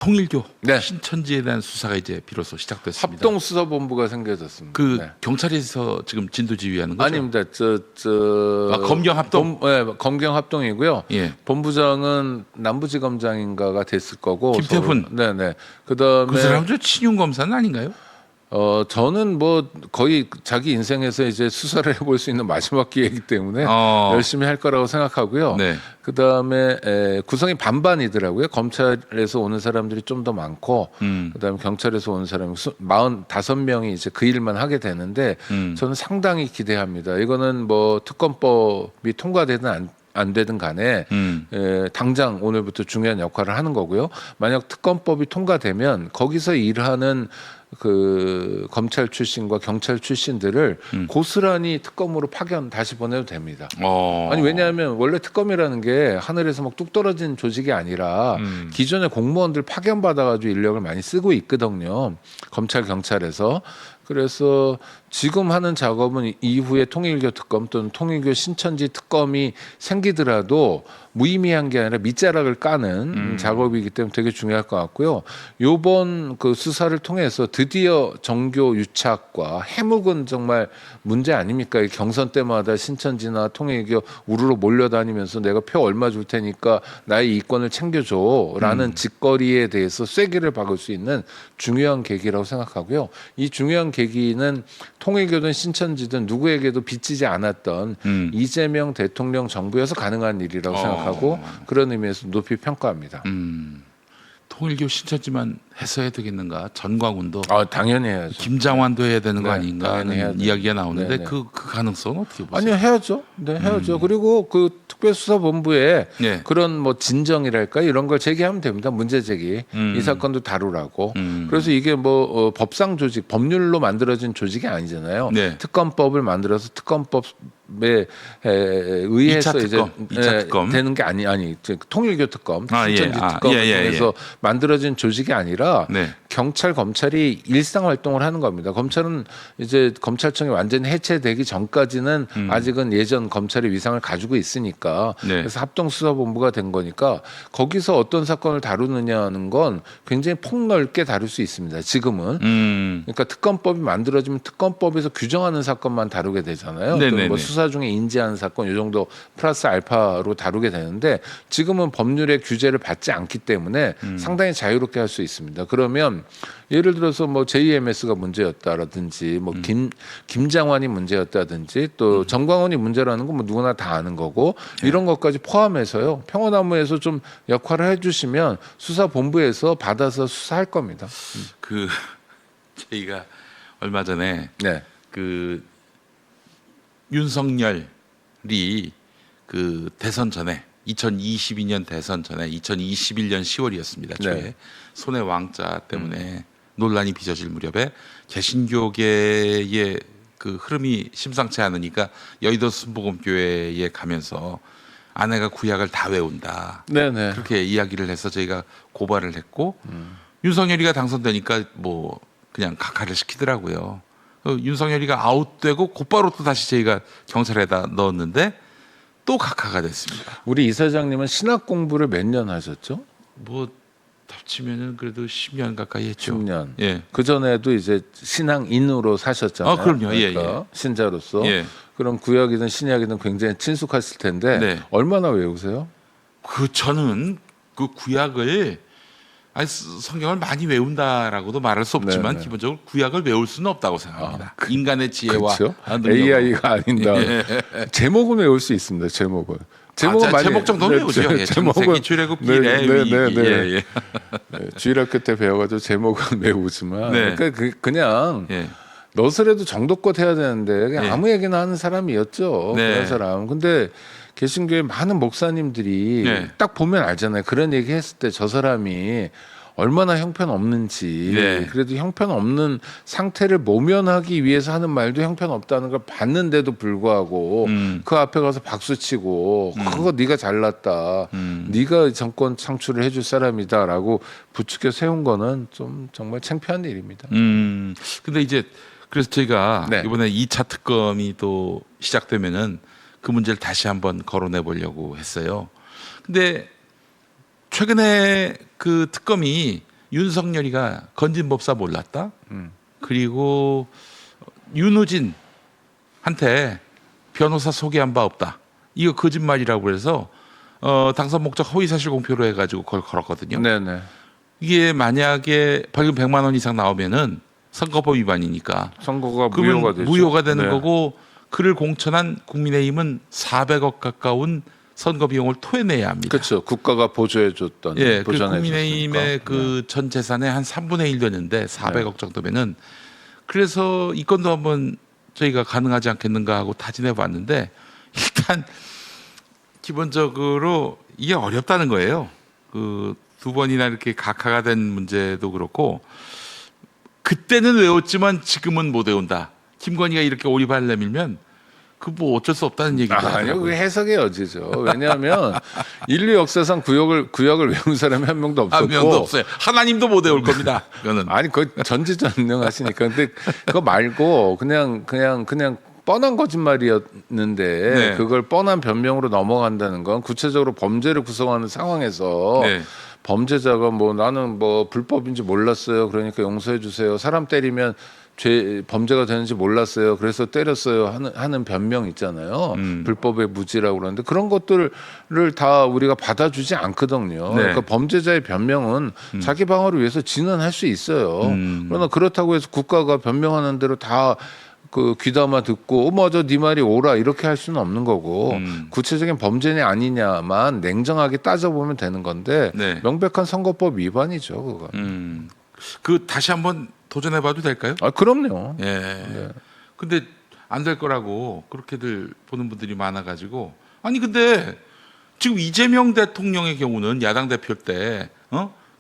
통일교 네. 신천지에 대한 수사가 이제 비로소 시작됐습니다. 합동수사본부가 생겨졌습니다. 그 네. 경찰에서 지금 진도지휘하는 거죠? 아닙니다. 검경 합동? 네, 검경 합동이고요. 예. 본부장은 남부지검장인가가 됐을 거고. 김태훈. 네네. 그다음에 그 사람 저 친윤 검사는 아닌가요? 저는 뭐 거의 자기 인생에서 이제 수사를 해볼 수 있는 마지막 기회이기 때문에 열심히 할 거라고 생각하고요. 네. 그 다음에 구성이 반반이더라고요. 검찰에서 오는 사람들이 좀 더 많고, 그다음에 경찰에서 오는 사람이 45명이 이제 그 일만 하게 되는데, 저는 상당히 기대합니다. 이거는 뭐 특검법이 통과되든 안 되든 간에 당장 오늘부터 중요한 역할을 하는 거고요. 만약 특검법이 통과되면 거기서 일하는 그 검찰 출신과 경찰 출신들을 고스란히 특검으로 파견 다시 보내도 됩니다. 아니 왜냐하면 원래 특검이라는 게 하늘에서 막 뚝 떨어진 조직이 아니라 기존의 공무원들 파견 받아가지고 인력을 많이 쓰고 있거든요. 검찰 경찰에서. 그래서 지금 하는 작업은 이후에 통일교 특검 또는 통일교 신천지 특검이 생기더라도 무의미한 게 아니라 밑자락을 까는 작업이기 때문에 되게 중요할 것 같고요. 요번 그 수사를 통해서 드디어 정교 유착과 해묵은 정말 문제 아닙니까? 경선 때마다 신천지나 통일교 우르르 몰려다니면서 내가 표 얼마 줄 테니까 나의 이권을 챙겨줘라는 직거리에 대해서 쐐기를 박을 수 있는 중요한 계기라고 생각하고요. 이 중요한 계기는 통일교든 신천지든 누구에게도 빚지지 않았던 이재명 대통령 정부여서 가능한 일이라고 생각하고 그런 의미에서 높이 평가합니다. 통일교 신천지만 했어야 되겠는가? 전광훈도 당연히 해야죠. 김장환도 해야 되는 거 네, 아닌가 당연히 해야 하는 돼요. 이야기가 나오는데 네네. 그 가능성은 어떻게 보세요? 아니요, 해야죠. 네, 해야죠. 그리고 그 특별수사본부에 네. 그런 뭐 진정이랄까 이런 걸 제기하면 됩니다. 문제 제기. 이 사건도 다루라고. 그래서 이게 뭐 법상 조직, 법률로 만들어진 조직이 아니잖아요. 네. 특검법을 만들어서 특검법에 의해서 2차 이제 특검, 2차 특검. 되는 게 아니 통일교 특검, 예. 신천지 특검을 통해서 예. 만들어진 조직이 아니라 네. 경찰 검찰이 일상 활동을 하는 겁니다. 검찰은 이제 검찰청이 완전히 해체되기 전까지는 아직은 예전 검찰의 위상을 가지고 있으니까 네. 그래서 합동수사본부가 된 거니까 거기서 어떤 사건을 다루느냐는 건 굉장히 폭넓게 다룰 수 있습니다. 지금은 그러니까 특검법이 만들어지면 특검법에서 규정하는 사건만 다루게 되잖아요. 네네네. 뭐 수사 중에 인지하는 사건 이 정도 플러스 알파로 다루게 되는데 지금은 법률의 규제를 받지 않기 때문에 상당히 자유롭게 할 수 있습니다. 그러면 예를 들어서 뭐 JMS가 문제였다라든지 뭐 김장환이 문제였다든지 또 정광훈이 문제라는 건 뭐 누구나 다 아는 거고 이런 것까지 포함해서요. 평화나무에서 좀 역할을 해주시면 수사본부에서 받아서 수사할 겁니다. 그 저희가 얼마 전에 네. 그 윤석열이 그 대선 전에 2022년 대선 전에 2021년 10월이었습니다. 초에 네. 손해 왕자 때문에 논란이 빚어질 무렵에 개신교계의 그 흐름이 심상치 않으니까 여의도 순복음교회에 가면서 아내가 구약을 다 외운다. 네네. 그렇게 이야기를 해서 저희가 고발을 했고 윤석열이가 당선되니까 뭐 그냥 각하를 시키더라고요. 윤석열이가 아웃되고 곧바로 또 다시 저희가 경찰에다 넣었는데 또 각하가 됐습니다. 우리 이사장님은 신학 공부를 몇 년 하셨죠? 뭐 합치면은 그래도 10년 가까이 했죠. 10년. 예. 그 전에도 이제 신앙인으로 사셨잖아요. 그럼요. 예, 그러니까 신자로서. 예. 그럼 구약이든 신약이든 굉장히 친숙하실 텐데 네. 얼마나 외우세요? 저는 그 구약을 성경을 많이 외운다라고도 말할 수 없지만 네네. 기본적으로 구약을 외울 수는 없다고 생각합니다. 인간의 지혜와 그렇죠? 능력으로. AI가 아닌다. 제목은 외울 수 있습니다. 제목은. 제목 정도는 외우죠. 예, 창세기 출애굽 기래 위기. 예. 주일학교 때 배워가지고 제목은 외우지만 네. 그러니까 그냥 예. 너스레도 정도껏 해야 되는데 그냥 네. 아무 얘기나 하는 사람이었죠. 네. 그런 사람. 근데 개신교의 많은 목사님들이 네. 딱 보면 알잖아요. 그런 얘기 했을 때 저 사람이 얼마나 형편없는지. 네. 그래도 형편없는 상태를 모면하기 위해서 하는 말도 형편없다는 걸 봤는데도 불구하고 그 앞에 가서 박수치고 그거 네가 잘났다. 네가 정권 창출을 해줄 사람이다라고 부추겨 세운 거는 좀 정말 창피한 일입니다. 근데 이제 그래서 저희가 네. 이번에 2차 특검이 또 시작되면은 그 문제를 다시 한번 거론해 보려고 했어요. 근데 최근에 그 특검이 윤석열이가 건진법사 몰랐다. 그리고 윤우진한테 변호사 소개한 바 없다. 이거 거짓말이라고 해서 당선 목적 허위 사실 공표로 해가지고 그걸 걸었거든요. 네네. 이게 만약에 벌금 100만 원 이상 나오면은 선거법 위반이니까 선거가 그러면 무효가 되죠. 무효가 되는 네. 거고 그를 공천한 국민의힘은 400억 가까운 선거 비용을 토해내야 합니다. 그렇죠. 국가가 보조해줬던. 예, 그 보전해줬으니까. 국민의힘의 그 전 재산의 한 3분의 1 되는데 400억 정도면은 그래서 이 건도 한번 저희가 가능하지 않겠는가 하고 타진해 봤는데 일단 기본적으로 이게 어렵다는 거예요. 그 두 번이나 이렇게 각하가 된 문제도 그렇고 그때는 외웠지만 지금은 못 외운다. 김건희가 이렇게 오리발 내밀면 그 뭐 어쩔 수 없다는 얘기죠. 아니요, 그 해석의 여지죠. 왜냐하면 인류 역사상 구약을 외운 사람이 한 명도 없었고, 한 명도 없어요. 하나님도 못 외울 겁니다. 그거는. 아니 그 전지전능하시니까. 근데 그거 말고 그냥 뻔한 거짓말이었는데 네. 그걸 뻔한 변명으로 넘어간다는 건 구체적으로 범죄를 구성하는 상황에서 네. 범죄자가 뭐 나는 뭐 불법인지 몰랐어요. 그러니까 용서해 주세요. 사람 때리면 범죄가 되는지 몰랐어요. 그래서 때렸어요. 하는 변명 있잖아요. 불법의 무지라고 그러는데 그런 것들을 다 우리가 받아주지 않거든요. 네. 그러니까 범죄자의 변명은 자기 방어를 위해서 진언할 수 있어요. 그러나 그렇다고 해서 국가가 변명하는 대로 다 그 귀담아 듣고 맞아 네 말이 옳아 이렇게 할 수는 없는 거고 구체적인 범죄냐 아니냐만 냉정하게 따져보면 되는 건데 네. 명백한 선거법 위반이죠 그거. 그 다시 한번 도전해봐도 될까요? 아 그럼요. 예. 네. 근데 안 될 거라고 그렇게들 보는 분들이 많아가지고 아니 근데 지금 이재명 대통령의 경우는 야당 대표 때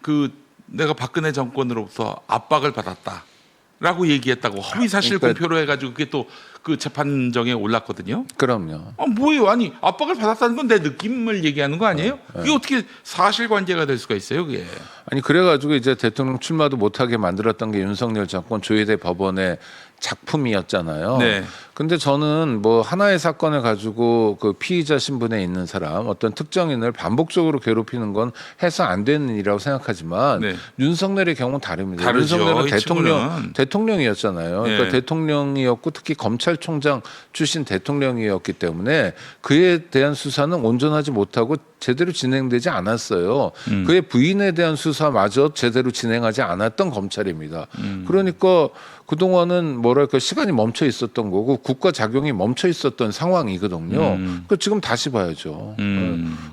그 내가 박근혜 정권으로부터 압박을 받았다라고 얘기했다고 허위 사실 그러니까 공표로 해가지고 그게 또 그 재판정에 올랐거든요. 그럼요. 뭐예요? 아니 압박을 받았다는 건 내 느낌을 얘기하는 거 아니에요? 그게 어떻게 사실관계가 될 수가 있어요? 그게. 아니 그래가지고 이제 대통령 출마도 못하게 만들었던 게 윤석열 정권 조희대 법원의 작품이었잖아요. 네. 근데 저는 뭐 하나의 사건을 가지고 그 피의자 신분에 있는 사람 어떤 특정인을 반복적으로 괴롭히는 건 해서 안 되는 일이라고 생각하지만 네. 윤석열의 경우는 다릅니다. 다르죠. 윤석열은 이 친구는. 대통령이었잖아요. 그러니까 네. 대통령이었고 특히 검찰총장 출신 대통령이었기 때문에 그에 대한 수사는 온전하지 못하고 제대로 진행되지 않았어요. 그의 부인에 대한 수사마저 제대로 진행하지 않았던 검찰입니다. 그러니까 그동안은 뭐랄까 시간이 멈춰 있었던 거고 국가 작용이 멈춰 있었던 상황이거든요. 그러니까 지금 다시 봐야죠.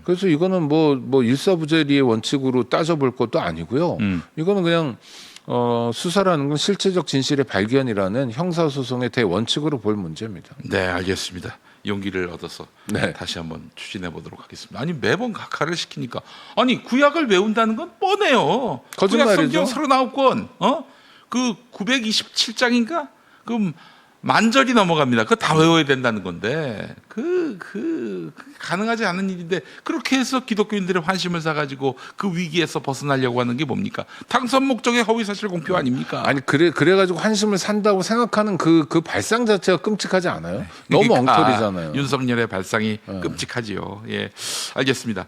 그래서 이거는 뭐 일사부재리의 원칙으로 따져볼 것도 아니고요. 이거는 그냥 수사라는 건 실체적 진실의 발견이라는 형사소송의 대원칙으로 볼 문제입니다. 네, 알겠습니다. 용기를 얻어서 네. 다시 한번 추진해 보도록 하겠습니다. 아니 매번 각하를 시키니까 아니 구약을 외운다는 건 뻔해요. 거짓말이죠. 구약 성경 39권, 그 927장인가? 그럼 만절이 넘어갑니다. 그거 다 외워야 된다는 건데 그 가능하지 않은 일인데 그렇게 해서 기독교인들의 환심을 사가지고 그 위기에서 벗어나려고 하는 게 뭡니까? 당선 목적의 허위사실 공표 아닙니까? 아니 그래가지고 환심을 산다고 생각하는 그 발상 자체가 끔찍하지 않아요? 너무 그러니까 엉터리잖아요. 윤석열의 발상이 끔찍하지요. 예, 알겠습니다.